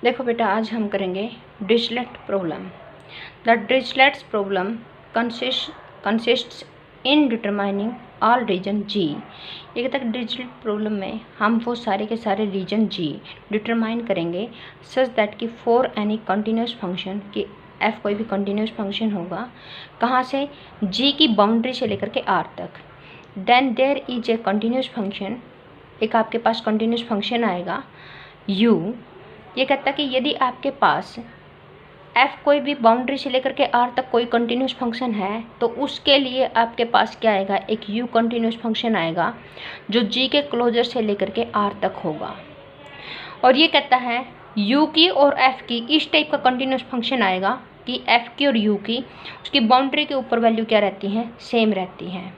देखो बेटा, आज हम करेंगे Dirichlet problem. The Dirichlet problem consists in determining all region G. ये कहता है डिरिचलेट प्रॉब्लम में हम वो सारे के सारे रीजन जी डिटरमाइन करेंगे सच दैट कि फॉर एनी कंटिन्यूस फंक्शन कि एफ कोई भी कंटिन्यूस फंक्शन होगा कहाँ से, जी की बाउंड्री से लेकर के आर तक। Then there is a continuous function, एक आपके पास कंटिन्यूस फंक्शन आएगा यू। ये कहता है कि यदि आपके पास f कोई भी बाउंड्री से लेकर के r तक कोई कंटिन्यूस फंक्शन है तो उसके लिए आपके पास क्या आएगा, एक u कंटिन्यूस फंक्शन आएगा जो g के क्लोजर से लेकर के r तक होगा। और ये कहता है u की और f की इस टाइप का कंटिन्यूस फंक्शन आएगा कि f की और u की उसकी बाउंड्री के ऊपर वैल्यू क्या रहती हैं, सेम रहती हैं।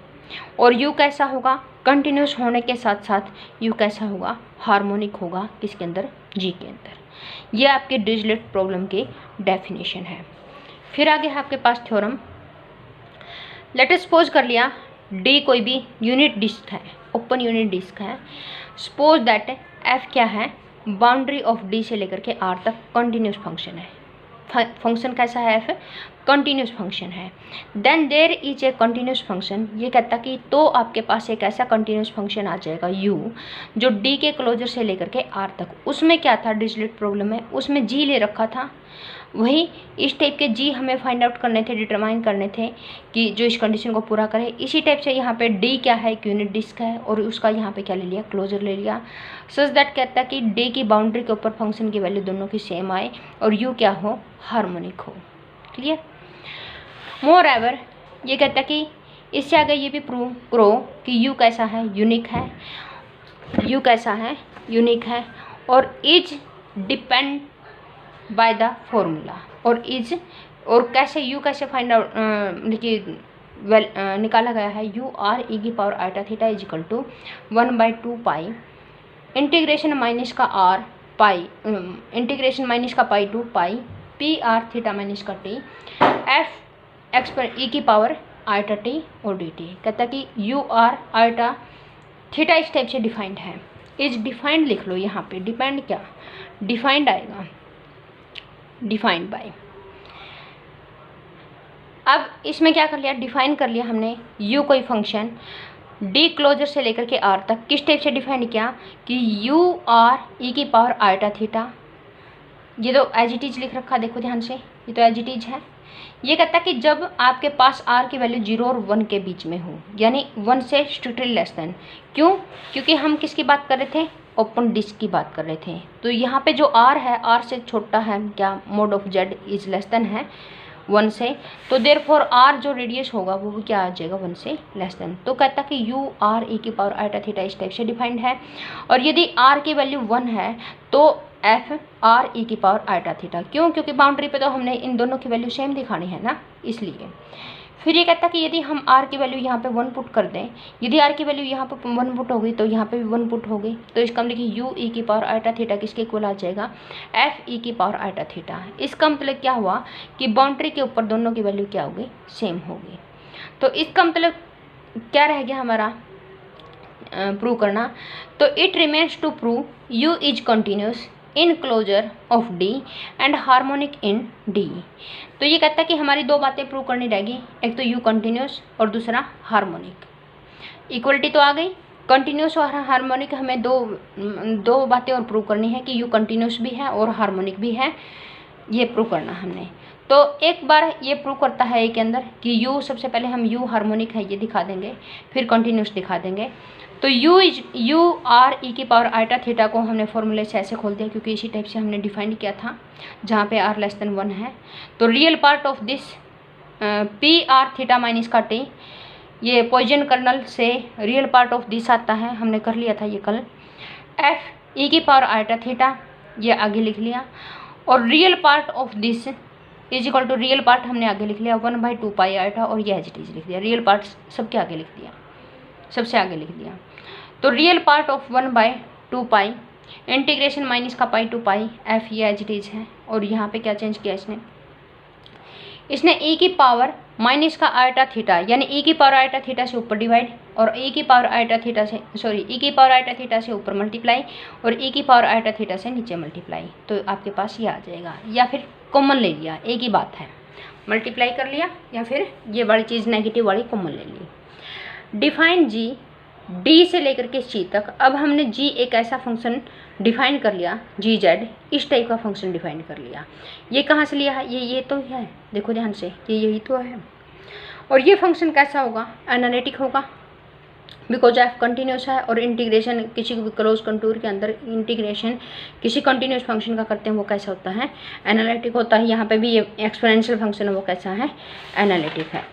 और u कैसा होगा, कंटिन्यूस होने के साथ साथ u कैसा होगा, हार्मोनिक होगा किसके अंदर, g के अंदर। ये आपके डिरिचलेट प्रॉब्लम की डेफिनेशन है। फिर आगे है आपके पास थ्योरम। लेट अस सपोज कर लिया डी कोई भी यूनिट डिस्क है, ओपन यूनिट डिस्क है। सपोज दैट एफ क्या है, बाउंड्री ऑफ डी से लेकर के आर तक कंटिन्यूस फंक्शन है। फंक्शन कैसा है, एफ कंटिन्यूस फंक्शन है। Then there is a continuous function, ये कहता कि तो आपके पास एक ऐसा कंटिन्यूस फंक्शन आ जाएगा u जो d के क्लोजर से लेकर के r तक। उसमें क्या था डिरिचलेट प्रॉब्लम में, उसमें g ले रखा था। वही इस टाइप के g हमें फाइंड आउट करने थे, डिटरमाइन करने थे कि जो इस कंडीशन को पूरा करे। इसी टाइप से यहाँ पे d क्या है, एक यूनिट डिस्क है और उसका यहाँ पे क्या ले लिया, क्लोजर ले लिया। सच दैट कहता है कि d की बाउंड्री के ऊपर फंक्शन की वैल्यू दोनों की सेम आए और u क्या हो, हार्मोनिक हो। क्लियर। मोर एवर ये कहता है कि इससे आगे ये भी प्रूव करो कि u कैसा है, यूनिक है, u कैसा है, यूनिक है और is depend by the formula. और इज और कैसे u कैसे फाइंड आउट निकाला गया है, u r e की power iota theta is equal to 1/2 pi integration minus का r पाई इंटीग्रेशन माइनस का pi to pi P R theta minus का टी एफ एक्स पर ई की पावर आइटा टी और डी टी। कहता है कि यू आर आइटा थीटा इस टाइप से डिफाइंड है। इज डिफाइंड लिख लो यहाँ पे, डिपेंड क्या, डिफाइंड आएगा, डिफाइंड बाय। अब इसमें क्या कर लिया, डिफाइन कर लिया हमने u कोई फंक्शन d क्लोजर से लेकर के r तक। किस टाइप से डिफाइन किया कि u r e की पावर आइटा थीटा, ये तो एज इट इज लिख रखा, देखो ध्यान से, ये तो एज इट इज है। ये कहता है कि जब आपके पास r की वैल्यू 0 और 1 के बीच में हो, यानी 1 से स्ट्रिक्टली लेस देन। क्यों, क्योंकि हम किसकी बात कर रहे थे, ओपन डिस्क की बात कर रहे थे। तो यहाँ पे जो r है, r से छोटा है क्या, mode of z is less then है 1 से, तो देयरफॉर r जो रेडियस होगा वो भी क्या आ जाएगा, 1 से लेस देन। तो कहता कि u r e की पावर आइटा थीटा इस टाइप से डिफाइंड है। और यदि r की वैल्यू 1 है तो f r e की पावर आइटा थीटा। क्यों, क्योंकि बाउंड्री पे तो हमने इन दोनों की वैल्यू सेम दिखानी है ना, इसलिए। फिर ये कहता कि यदि हम r की वैल्यू यहाँ पे 1 पुट कर दें, यदि r की वैल्यू यहाँ पे 1 पुट होगी तो यहाँ पे भी 1 पुट होगी, तो इसका मतलब कि u e की पावर आइटा थीटा किसके इक्वल आ जाएगा, f e की पावर आइटा थीटा। इसका मतलब क्या हुआ कि बाउंड्री के ऊपर दोनों की वैल्यू क्या होगी, सेम होगी। तो इसका मतलब क्या रह गया हमारा प्रूव करना, तो it remains to prove u is continuous in closure of D and harmonic in D। तो ये कहता है कि हमारी दो बातें प्रूव करनी रहेगी, एक तो u कंटिन्यूस और दूसरा हार्मोनिक। इक्वलिटी तो आ गई, कंटिन्यूस और हार्मोनिक हमें दो बातें और प्रूव करनी है कि u कंटिन्यूस भी है और हार्मोनिक भी है, ये प्रूव करना हमने। तो एक बार ये प्रूव करता है एक के अंदर कि u, सबसे पहले हम u हार्मोनिक है ये दिखा देंगे, फिर कंटिन्यूस दिखा देंगे। तो u r e की पावर आइटा थीटा को हमने फॉर्मूले से ऐसे खोल दिया क्योंकि इसी टाइप से हमने डिफाइन किया था जहाँ पे r लेस देन 1 है। तो real part of this P R theta minus का टी, ये पॉइजन कर्नल से रियल पार्ट ऑफ दिस आता है, हमने कर लिया था ये कल। f e की पावर आइटा थीटा ये आगे लिख लिया, और real part of this is equal to real part हमने आगे लिख लिया 1/2 पाई आइटा, और ये एज इट इज लिख दिया, रियल पार्ट सबके आगे लिख दिया, सबसे आगे लिख दिया। तो real part of 1/2 pi integration minus का पाई टू पाई एफ, ये एज इट इज है। और यहाँ पे क्या चेंज किया इसने e की पावर माइनस का आइटा थीटा, यानी e की पावर आइटा थीटा से ऊपर डिवाइड और e की पावर आइटा थीटा से e की पावर आइटा थीटा से ऊपर मल्टीप्लाई और e की पावर आइटा थीटा से नीचे मल्टीप्लाई, तो आपके पास ये आ जाएगा। या फिर कॉमन ले लिया, एक ही बात है, मल्टीप्लाई कर लिया या फिर ये वाली चीज़ नेगेटिव वाली कॉमन ले ली। डिफाइन जी डी से लेकर के सी तक। अब हमने जी एक ऐसा फंक्शन डिफाइन कर लिया, जी जेड इस टाइप का फंक्शन डिफाइन कर लिया। ये कहाँ से लिया है? ये तो है, देखो ध्यान से, ये यही तो है। और ये फंक्शन कैसा होगा? एनालिटिक होगा, बिकॉज एफ कंटिन्यूस है और इंटीग्रेशन किसी भी क्लोज कंटूर के अंदर इंटीग्रेशन किसी कंटिन्यूस फंक्शन का करते हैं वो कैसा होता है? एनालिटिक होता है। यहाँ पे भी ये एक्सपोनेंशियल फंक्शन है वो कैसा है? एनालिटिक है।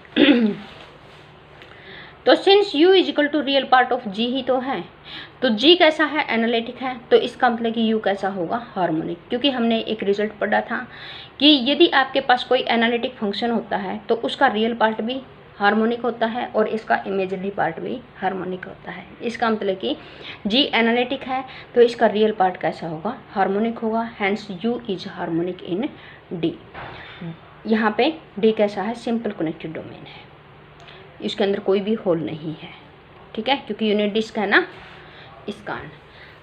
तो since u is equal to real part of g ही तो है, तो g कैसा है? एनालिटिक है। तो इसका मतलब कि u कैसा होगा? हार्मोनिक। क्योंकि हमने एक रिजल्ट पढ़ा था कि यदि आपके पास कोई एनालिटिक फंक्शन होता है तो उसका रियल पार्ट भी हार्मोनिक होता है और इसका इमेजिनरी पार्ट भी हार्मोनिक होता है। इसका मतलब कि g एनालिटिक है तो इसका रियल पार्ट कैसा होगा? हार्मोनिक होगा। Hence u is harmonic in d। यहाँ पे d कैसा है? सिंपल कनेक्टेड डोमेन है, इसके अंदर कोई भी होल नहीं है, ठीक है, क्योंकि यूनिट डिस्क है ना, इस कारण।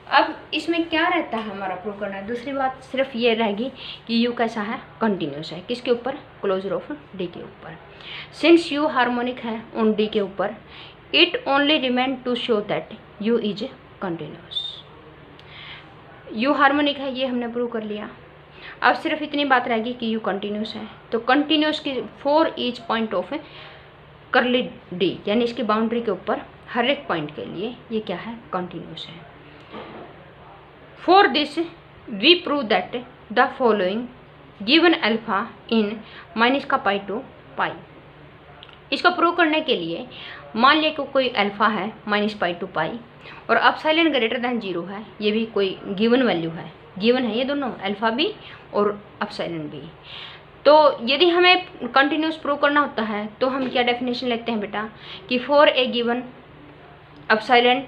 अब इसमें क्या रहता है हमारा प्रूव करना है? दूसरी बात सिर्फ ये रहेगी कि u कैसा है? कंटिन्यूस है। किसके ऊपर? क्लोजर ऑफ d के ऊपर। सिंस u हार्मोनिक है ऑन d के ऊपर, it only remain to show that u is continuous. u harmonic है, ये हमने प्रूव कर लिया। अब सिर्फ इतनी बात रहेगी कि u कंटिन्यूस है। तो कंटिन्यूस की फॉर ईच पॉइंट ऑफ करली डी, यानी इसकी बाउंड्री के ऊपर हर एक पॉइंट के लिए ये क्या है? कंटिन्यूस है। For this we prove that the following given alpha in minus का पाई टू पाई। इसको प्रूव करने के लिए मान लिया कि कोई अल्फा है माइनस पाई टू पाई और एप्सिलॉन ग्रेटर दैन 0 है, ये भी कोई गिवन वैल्यू है, गिवन है ये दोनों, अल्फा भी और एप्सिलॉन भी। तो यदि हमें कंटिन्यूस प्रूव करना होता है तो हम क्या डेफिनेशन लेते हैं बेटा कि for a given epsilon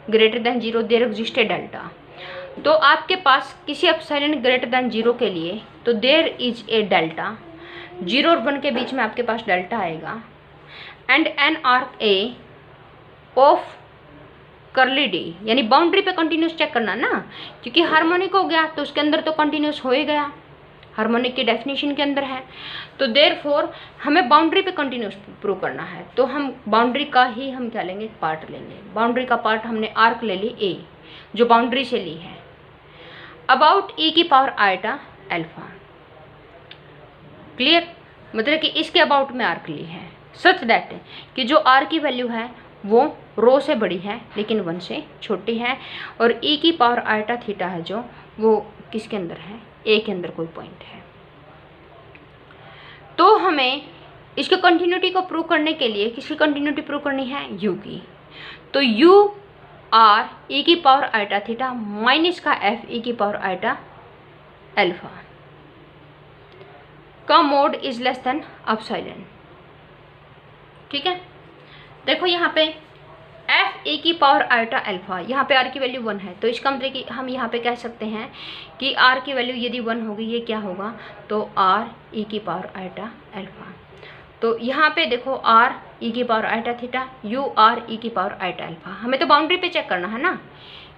greater than 0 there exist a delta. तो आपके पास किसी एप्सिलॉन ग्रेटर दैन 0 के लिए तो देयर इज ए डेल्टा, 0 और 1 के बीच में आपके पास डेल्टा आएगा। And an arc A of करली डी, यानी बाउंड्री पे कंटिन्यूस चेक करना ना, क्योंकि हार्मोनिक हो गया तो उसके अंदर तो कंटिन्यूस हो ही गया, हार्मोनिक की डेफिनेशन के अंदर है। तो देयरफॉर हमें बाउंड्री पे कंटिन्यूस प्रूव करना है, तो हम बाउंड्री का ही हम क्या लेंगे? पार्ट लेंगे। बाउंड्री का पार्ट हमने आर्क ले ली ए, जो बाउंड्री से ली है, अबाउट e की पावर आइटा अल्फा। क्लियर? मतलब कि इसके अबाउट में आर्क ली है, सच दैट कि जो आर की वैल्यू है वो रो से बड़ी है लेकिन 1 से छोटी है, और e की पावर आइटा थीटा है जो वो किसके अंदर है? ए के अंदर कोई पॉइंट है। तो हमें इसके कंटिन्यूटी को प्रूव करने के लिए किसकी कंटिन्यूटी प्रूव करनी है? u की। तो u आर e की पावर आइटा थीटा माइनस का f e की पावर आइटा अल्फा का mode is less than epsilon. ठीक है, देखो यहाँ पे एफ ए की पावर आइटा अल्फा, यहाँ पे आर की वैल्यू 1 है, तो इसका मतलब कि हम यहाँ पे कह सकते हैं कि आर की वैल्यू यदि 1 होगी ये क्या होगा? तो आर ई की पावर आइटा अल्फा। तो यहाँ पे देखो आर ई की power iota theta, u r e की पावर आइटा अल्फा। हमें तो बाउंड्री पे चेक करना है ना,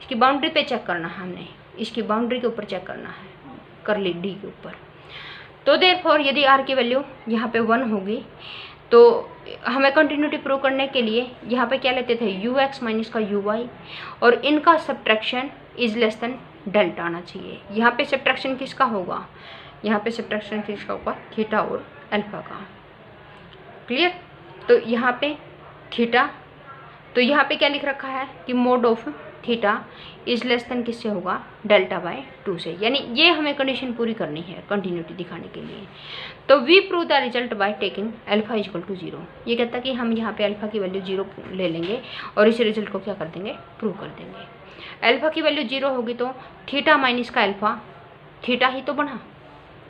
इसकी बाउंड्री पे चेक करना है, हमने इसकी बाउंड्री के ऊपर चेक करना है, कर ली डी के ऊपर। तो देयरफॉर यदि आर की वैल्यू यहाँ पे 1 होगी तो हमें कंटिन्यूटी प्रूव करने के लिए यहाँ पे क्या लेते थे? यू एक्स माइनस का यू वाई, और इनका subtraction is less then delta आना चाहिए। यहाँ पे सब्ट्रैक्शन किसका होगा? यहाँ पे सब्ट्रैक्शन किसका होगा? थीटा और अल्फा का। क्लियर? तो यहाँ पे थीटा, तो यहाँ पे क्या लिख रखा है कि mode of theta is less then किससे होगा? डेल्टा बाय 2 से, यानी ये हमें कंडीशन पूरी करनी है कंटिन्यूटी दिखाने के लिए। तो we prove the result by taking alpha equal to 0। ये कहता है कि हम यहाँ पे अल्फा की वैल्यू 0 ले लेंगे और इस रिजल्ट को क्या कर देंगे? प्रूव कर देंगे। अल्फा की वैल्यू 0 होगी तो थीटा माइनस का अल्फा, थीटा ही तो बना,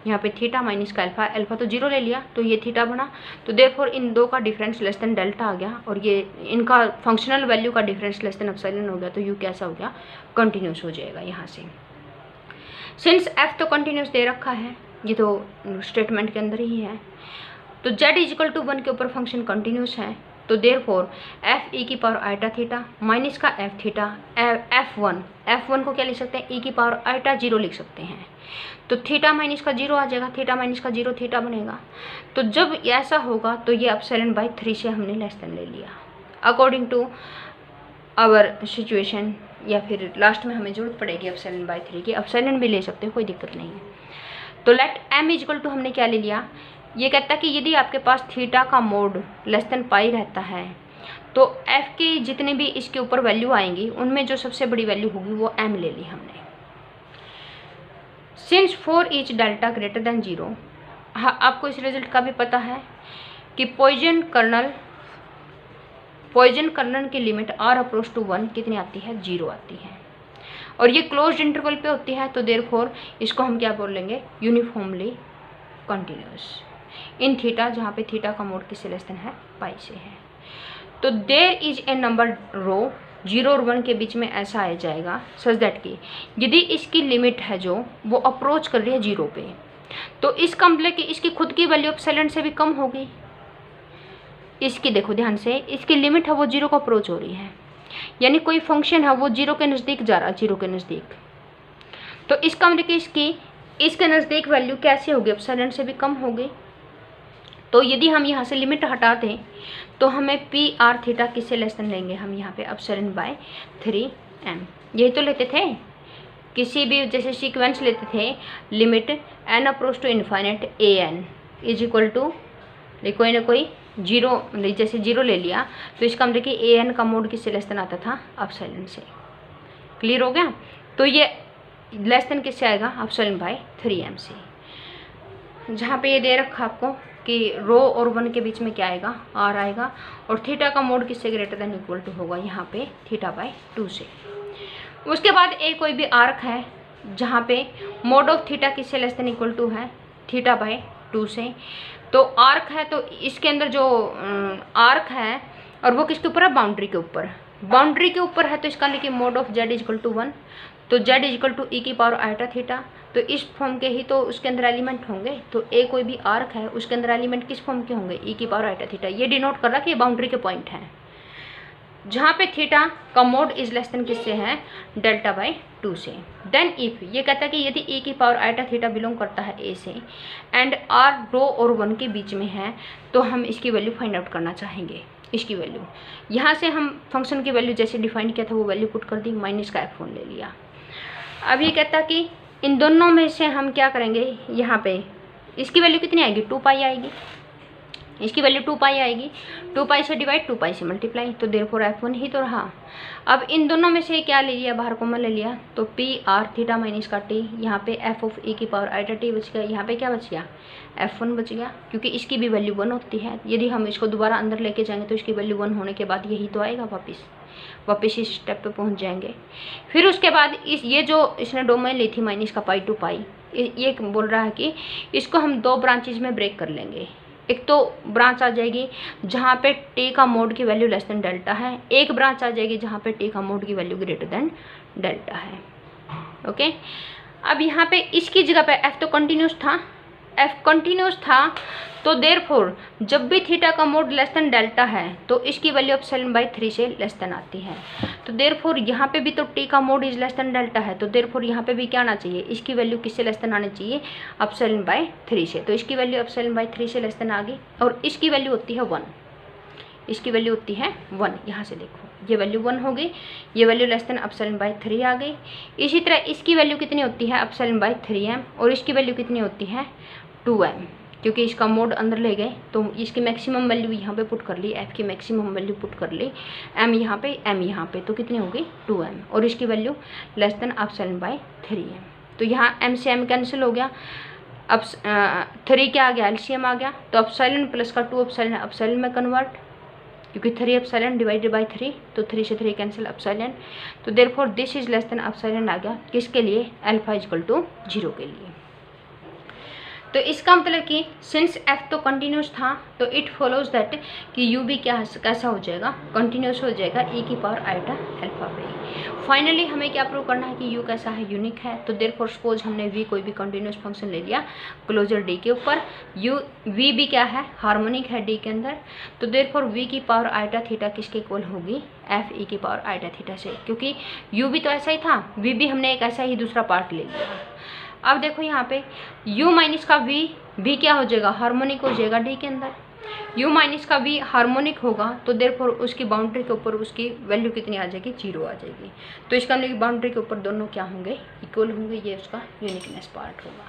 यहाँ पे थीटा माइनस का अल्फा, अल्फा तो 0 ले लिया तो ये थीटा बना। तो देयरफॉर इन दो का डिफरेंस लेस देन डेल्टा आ गया, और ये इनका फंक्शनल वैल्यू का डिफरेंस लेस देन एप्सिलॉन हो गया, तो यू कैसा हो गया? कंटिन्यूस हो जाएगा यहाँ से। सिंस एफ तो कंटिन्यूस दे रखा है, ये तो स्टेटमेंट के अंदर ही है, तो z इक्वल टू 1 के ऊपर फंक्शन कंटिन्यूस है, तो देयरफॉर एफ ई की पावर आइटा थीटा माइनस का एफ थीटा F1 को क्या लिख सकते हैं, ई की पावर आइटा 0 लिख सकते हैं। तो थीटा माइनस का 0 आ जाएगा, थीटा माइनस का 0 थीटा बनेगा। तो जब ऐसा होगा तो ये एप्सिलॉन बाई 3 से हमने लेस देन ले लिया अकॉर्डिंग टू आवर सिचुएशन, या फिर लास्ट में हमें जरूरत पड़ेगी एप्सिलॉन बाई 3 की, एप्सिलॉन भी ले सकते हो, कोई दिक्कत नहीं है। तो लेट m इक्वल टू हमने क्या ले लिया, ये कहता है कि यदि आपके पास थीटा का मोड लेस देन पाई रहता है तो f की जितने भी इसके ऊपर वैल्यू आएंगी उनमें जो सबसे बड़ी वैल्यू होगी वो m ले ली हमने। Since for each delta greater than 0, हाँ आपको इस रिजल्ट का भी पता है कि पॉइजन कर्नल की लिमिट r अप्रोच टू 1 कितनी आती है, 0 आती है, और ये क्लोज्ड इंटरवल पे होती है। तो देयरफॉर इसको हम क्या बोलेंगे, यूनिफॉर्मली कंटिन्यूअस इन थीटा, जहाँ पे थीटा का मोड किससे लेस देन है, पाई से है। तो देयर इज ए नंबर रो 0 और 1 के बीच में ऐसा आ जाएगा सच दैट कि यदि इसकी लिमिट है जो वो अप्रोच कर रही है 0 पे, तो इसका मतलब कि इसकी खुद की वैल्यू एप्सिलॉन से भी कम होगी। इसकी देखो ध्यान से, इसकी लिमिट है वो 0 को अप्रोच हो रही है, यानी कोई फंक्शन है वो 0 के नज़दीक जा रहा है, 0 के नज़दीक। तो इसका मतलब कि इसके नज़दीक वैल्यू कैसे होगी, एप्सिलॉन से भी कम होगी। तो यदि हम यहाँ से लिमिट हटा दें तो हमें पी आर थीटा किससे लेस देन लेंगे, हम यहाँ पे एप्सिलॉन बाय 3m, यही तो लेते थे किसी भी, जैसे सीक्वेंस लेते थे limit n approach to infinite an is equal to कोई ना कोई 0, जैसे 0 ले लिया तो इसका मतलब कि an का मोड किससे लेस देन आता था, एप्सिलॉन से। क्लियर हो गया। तो ये लेस देन किससे आएगा, एप्सिलॉन बाय 3m से, जहाँ पे ये दे रखा आपको कि रो और 1 के बीच में क्या आएगा, r आएगा, और थीटा का मोड किससे ग्रेटर देन इक्वल टू होगा, यहाँ पे थीटा बाय 2 से। उसके बाद एक कोई भी आर्क है जहाँ पे मोड ऑफ थीटा किससे लेस देन इक्वल टू है, थीटा बाय 2 से। तो आर्क है तो इसके अंदर जो आर्क है और वो किसके ऊपर है, बाउंड्री के ऊपर, बाउंड्री के ऊपर है, तो इसका लेकिन mod of z equal to 1, तो z इक्वल टू ई की पावर आइटा थीटा। तो इस फॉर्म के ही तो उसके अंदर एलिमेंट होंगे। तो ए कोई भी आर्क है उसके अंदर एलिमेंट किस फॉर्म के होंगे, ई की पावर आइटा थीटा। ये डिनोट कर रहा है कि ये बाउंड्री के पॉइंट हैं जहाँ पे थीटा का मोड इज लेस देन किससे है, डेल्टा बाय 2 से। देन इफ ये कहता है कि यदि ई की पावर आइटा थीटा बिलोंग करता है ए से एंड आर रो और 1 के बीच में है, तो हम इसकी वैल्यू फाइंड आउट करना चाहेंगे। इसकी वैल्यू यहाँ से हम फंक्शन की वैल्यू जैसे डिफाइन किया था वो वैल्यू पुट कर दी, माइनस का F1 ले लिया। अब ये कहता कि इन दोनों में से हम क्या करेंगे, यहाँ पे इसकी वैल्यू कितनी आएगी, 2 पाई आएगी, इसकी वैल्यू 2 पाई आएगी, 2 पाई से डिवाइड 2 पाई से मल्टीप्लाई, तो देयरफॉर F1 ही तो रहा। अब इन दोनों में से क्या ले लिया, बाहर कॉमन ले लिया, तो पी आर थीटा माइनस का टी, यहाँ पे एफ ऑफ ई की पावर आइटा टी बच गया, यहाँ पे क्या बच गया, F1 बच गया, क्योंकि इसकी भी वैल्यू 1 होती है। यदि हम इसको दोबारा अंदर लेके जाएंगे तो इसकी वैल्यू 1 होने के बाद यही तो आएगा, वापस इस स्टेप पे पहुंच जाएंगे। फिर उसके बाद ये जो इसने डोमेन ली थी माइनस का पाई टू पाई, ये बोल रहा है कि इसको हम 2 ब्रांचेज में ब्रेक कर लेंगे। एक तो ब्रांच आ जाएगी जहाँ पे टी का मोड की वैल्यू लेस देन डेल्टा है, एक ब्रांच आ जाएगी जहाँ पे टी का मोड की वैल्यू ग्रेटर देन डेल्टा है। ओके, अब यहाँ पे इसकी जगह पे एफ तो कंटिन्यूस था, तो देयरफॉर जब भी थीटा का मोड लेस देन डेल्टा है तो इसकी वैल्यू एप्सिलॉन बाय 3 से लेस देन आती है। तो देयरफॉर यहाँ पे भी तो टी का mode is less then delta है, तो देयरफॉर यहाँ पे भी क्या आना चाहिए, इसकी वैल्यू किससे लेस देन आनी चाहिए, एप्सिलॉन बाय 3 से। तो इसकी वैल्यू एप्सिलॉन बाय 3 से लेस देन आ गई, और इसकी वैल्यू होती है 1, इसकी वैल्यू होती है 1। यहाँ से देखो ये वैल्यू 1 हो गई, ये value less than epsilon bye 3 आ गई। इसी तरह इसकी वैल्यू कितनी होती है, एप्सिलॉन बाय 3m, और इसकी वैल्यू कितनी होती है 2m, क्योंकि इसका मोड अंदर ले गए तो इसकी मैक्सिमम वैल्यू यहाँ पे पुट कर ली, f की मैक्सिमम वैल्यू पुट कर ली, m यहाँ पे m यहाँ पे, तो कितनी हो गई 2m, और इसकी value less than epsilon bye 3m। तो यहाँ m से m कैंसिल हो गया, अब 3 क्या आ गया, एलसीएम आ गया, तो एप्सिलॉन प्लस का 2 एप्सिलॉन में कन्वर्ट, क्योंकि 3 एप्सिलॉन डिवाइडेड बाय 3, तो 3 से 3 कैंसिल एप्सिलॉन। तो therefore this is less than epsilon आ गया, किसके लिए, अल्फा इक्वल टू 0 के लिए। तो इसका मतलब कि सिंस एफ तो कंटिन्यूस था तो इट फॉलोज दैट कि यू भी कैसा हो जाएगा, कंटिन्यूस हो जाएगा ई की पावर आइटा अल्फा पे। फाइनली हमें क्या प्रूव करना है कि यू कैसा है, यूनिक है। तो देयरफॉर सपोज हमने वी कोई भी कंटिन्यूस फंक्शन ले लिया क्लोजर डी के ऊपर, यू वी भी क्या है, हार्मोनिक है डी के अंदर। तो देयरफॉर वी की पावर आइटा थीटा किसके इक्वल होगी, एफ ई की पावर आइटा थीटा से, क्योंकि यू भी तो ऐसा ही था, वी भी हमने एक ऐसा ही दूसरा पार्ट ले लिया। अब देखो यहाँ पे u माइनस का v क्या हो जाएगा, हार्मोनिक हो जाएगा डी के अंदर। u माइनस का v हार्मोनिक होगा तो देयरफॉर उसकी बाउंड्री के ऊपर उसकी वैल्यू कितनी आ जाएगी, 0 आ जाएगी। तो इसका मतलब बाउंड्री के ऊपर दोनों क्या होंगे, इक्वल होंगे। ये उसका यूनिकनेस पार्ट होगा।